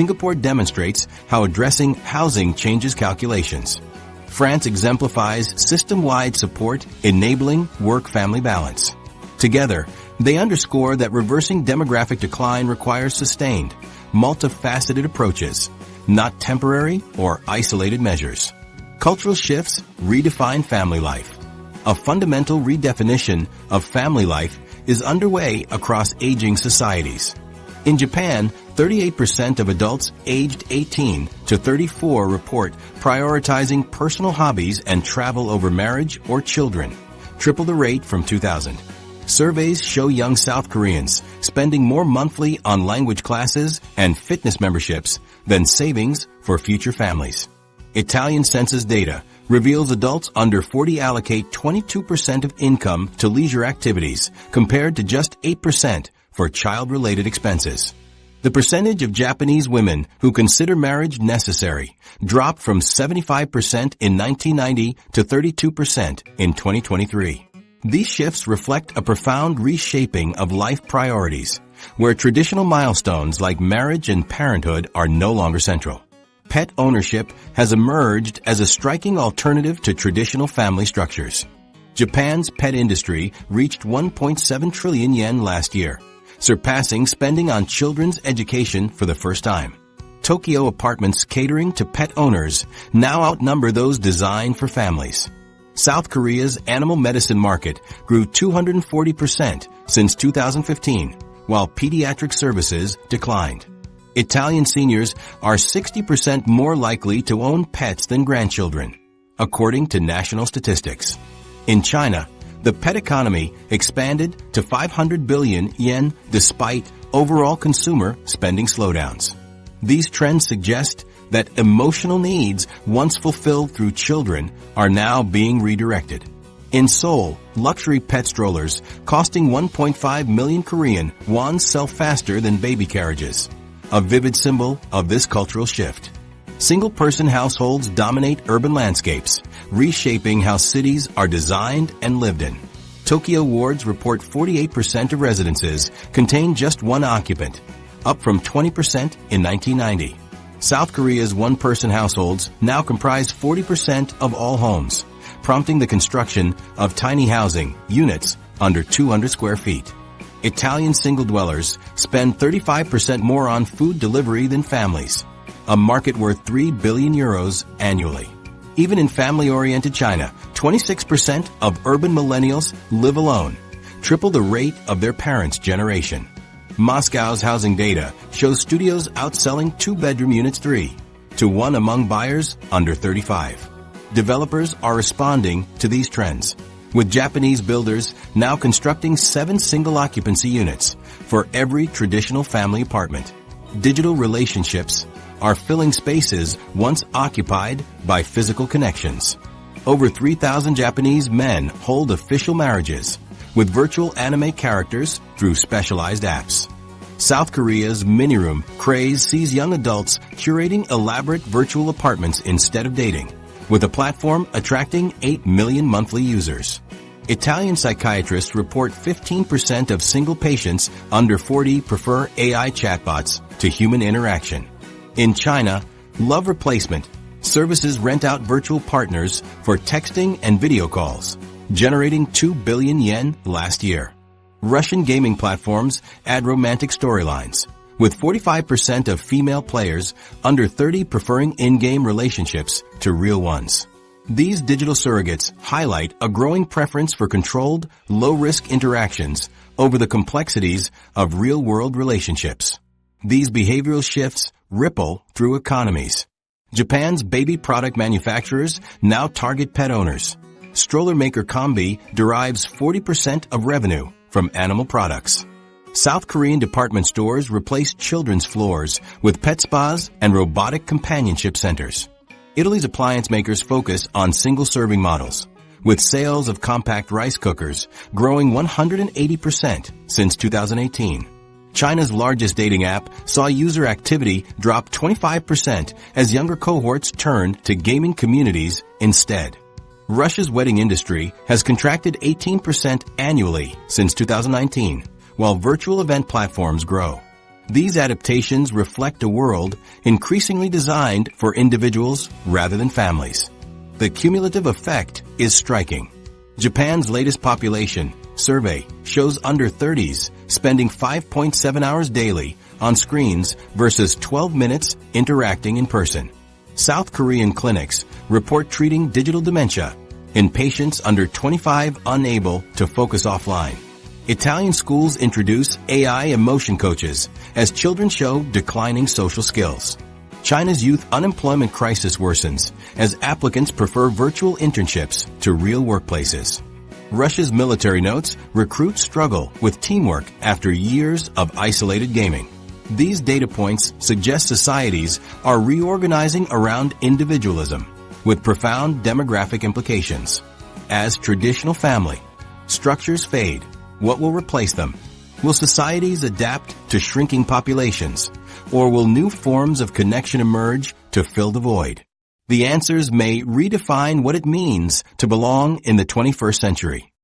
Singapore demonstrates how addressing housing changes calculations. France exemplifies system-wide support enabling work-family balance. Together, they underscore that reversing demographic decline requires sustained, multifaceted approaches, not temporary or isolated measures. Cultural shifts redefine family life. A fundamental redefinition of family life is underway across aging societies. In Japan, 38% of adults aged 18 to 34 report prioritizing personal hobbies and travel over marriage or children, triple the rate from 2000. Surveys show young South Koreans spending more monthly on language classes and fitness memberships than savings for future families. Italian census data reveals adults under 40 allocate 22% of income to leisure activities compared to just 8% for child-related expenses. The percentage of Japanese women who consider marriage necessary dropped from 75% in 1990 to 32% in 2023. These shifts reflect a profound reshaping of life priorities, where traditional milestones like marriage and parenthood are no longer central. Pet ownership has emerged as a striking alternative to traditional family structures. Japan's pet industry reached 1.7 trillion yen last year, surpassing spending on children's education for the first time. Tokyo apartments catering to pet owners now outnumber those designed for families. South Korea's animal medicine market grew 240% since 2015, while pediatric services declined. Italian seniors are 60% more likely to own pets than grandchildren, according to national statistics. In China, the pet economy expanded to 500 billion yen despite overall consumer spending slowdowns. These trends suggest that emotional needs once fulfilled through children are now being redirected. In Seoul, luxury pet strollers costing 1.5 million Korean won sell faster than baby carriages, a vivid symbol of this cultural shift. Single-person households dominate urban landscapes, reshaping how cities are designed and lived in. Tokyo wards report 48% of residences contain just one occupant, up from 20% in 1990. South Korea's one-person households now comprise 40% of all homes, prompting the construction of tiny housing units under 200 square feet. Italian single dwellers spend 35% more on food delivery than families, a market worth 3 billion euros annually. Even in family-oriented China, 26% of urban millennials live alone, triple the rate of their parents' generation. Moscow's housing data shows studios outselling two-bedroom units 3 to 1 among buyers under 35. Developers are responding to these trends, with Japanese builders now constructing 7 single-occupancy units for every traditional family apartment. Digital relationships are filling spaces once occupied by physical connections. Over 3,000 Japanese men hold official marriages with virtual anime characters through specialized apps. South Korea's mini-room craze sees young adults curating elaborate virtual apartments instead of dating, with a platform attracting 8 million monthly users. Italian psychiatrists report 15% of single patients under 40 prefer AI chatbots to human interaction. In China, love replacement services rent out virtual partners for texting and video calls, generating 2 billion yen last year. Russian gaming platforms add romantic storylines, with 45% of female players under 30 preferring in-game relationships to real ones. These digital surrogates highlight a growing preference for controlled, low-risk interactions over the complexities of real-world relationships. These behavioral shifts ripple through economies. Japan's baby product manufacturers now target pet owners. Stroller maker Combi derives 40% of revenue from animal products. South Korean department stores replace children's floors with pet spas and robotic companionship centers. Italy's appliance makers focus on single-serving models, with sales of compact rice cookers growing 180% since 2018. China's largest dating app saw user activity drop 25% as younger cohorts turned to gaming communities instead. Russia's wedding industry has contracted 18% annually since 2019, while virtual event platforms grow. These adaptations reflect a world increasingly designed for individuals rather than families. The cumulative effect is striking. Japan's latest population survey shows under 30s spending 5.7 hours daily on screens versus 12 minutes interacting in person. South Korean clinics report treating digital dementia in patients under 25 unable to focus offline. Italian schools introduce AI emotion coaches as children show declining social skills. China's youth unemployment crisis worsens as applicants prefer virtual internships to real workplaces. Russia's military notes recruits struggle with teamwork after years of isolated gaming. These data points suggest societies are reorganizing around individualism, with profound demographic implications. As traditional family structures fade, what will replace them? Will societies adapt to shrinking populations, or will new forms of connection emerge to fill the void? The answers may redefine what it means to belong in the 21st century.